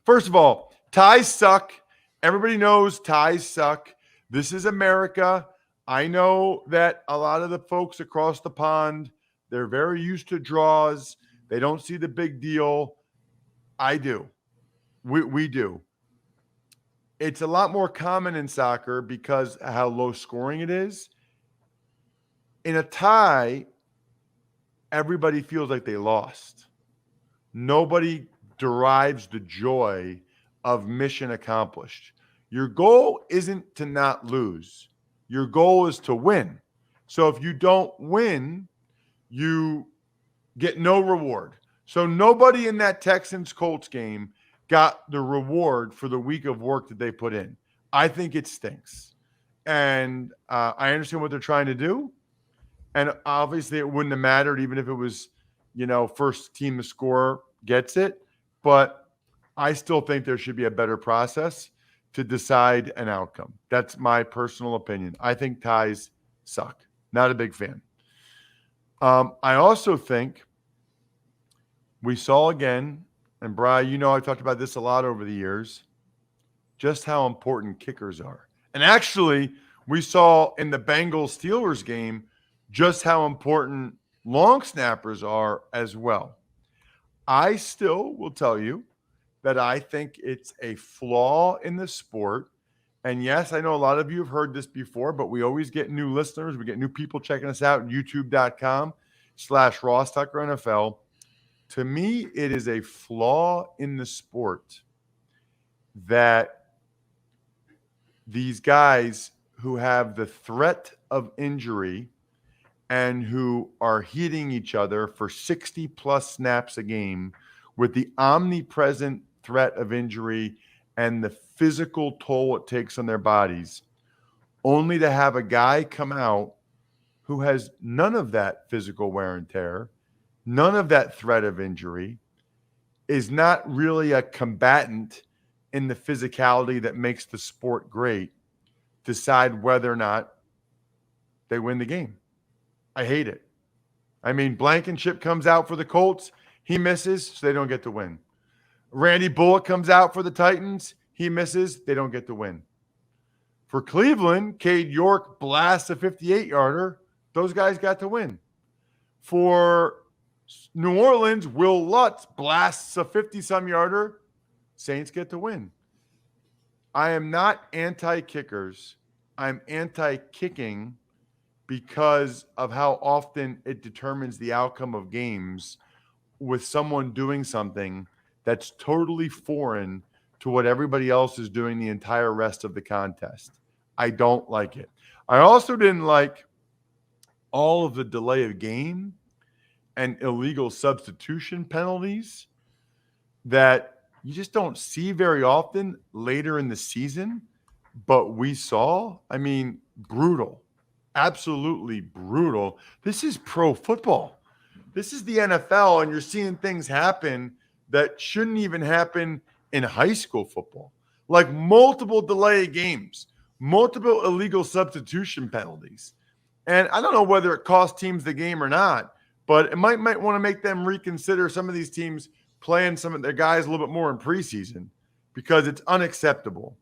First of all, ties suck. Everybody knows ties suck. This is America. I know that a lot of the folks across the pond, they're very used to draws. They don't see the big deal. I do. We do. It's a lot more common in soccer because how low scoring it is. In a tie, everybody feels like they lost. Nobody derives the joy of mission accomplished. Your goal isn't to not lose. Your goal is to win. So if you don't win, you get no reward. So nobody in that Texans Colts game got the reward for the week of work that they put in. I think it stinks. And I understand what they're trying to do. And obviously it wouldn't have mattered even if it was, first team to score gets it. But I still think there should be a better process to decide an outcome. That's my personal opinion. I think ties suck. Not a big fan. I also think we saw again, and Brian, I talked about this a lot over the years, just how important kickers are. And actually, we saw in the Bengals-Steelers game just how important long snappers are as well. I still will tell you that I think it's a flaw in the sport. And yes, I know a lot of you have heard this before, but we always get new listeners. We get new people checking us out at youtube.com/Ross Tucker NFL. To me, it is a flaw in the sport that these guys who have the threat of injury and who are hitting each other for 60 plus snaps a game with the omnipresent threat of injury and the physical toll it takes on their bodies, only to have a guy come out who has none of that physical wear and tear, none of that threat of injury, is not really a combatant in the physicality that makes the sport great, decide whether or not they win the game. I hate it. I mean, Blankenship comes out for the Colts. He misses, so they don't get to win. Randy Bullock comes out for the Titans. He misses. They don't get to win. For Cleveland, Cade York blasts a 58-yarder. Those guys got to win. For New Orleans, Will Lutz blasts a 50-some-yarder. Saints get to win. I am not anti-kickers. I'm anti-kicking because of how often it determines the outcome of games with someone doing something that's totally foreign to what everybody else is doing the entire rest of the contest. I don't like it. I also didn't like all of the delay of game and illegal substitution penalties that you just don't see very often later in the season, but we saw. I mean, brutal. Absolutely brutal. This is pro football. This is the NFL, and you're seeing things happen that shouldn't even happen in high school football, like multiple delay games, multiple illegal substitution penalties. And I don't know whether it cost teams the game or not, but it might want to make them reconsider some of these teams playing some of their guys a little bit more in preseason because it's unacceptable.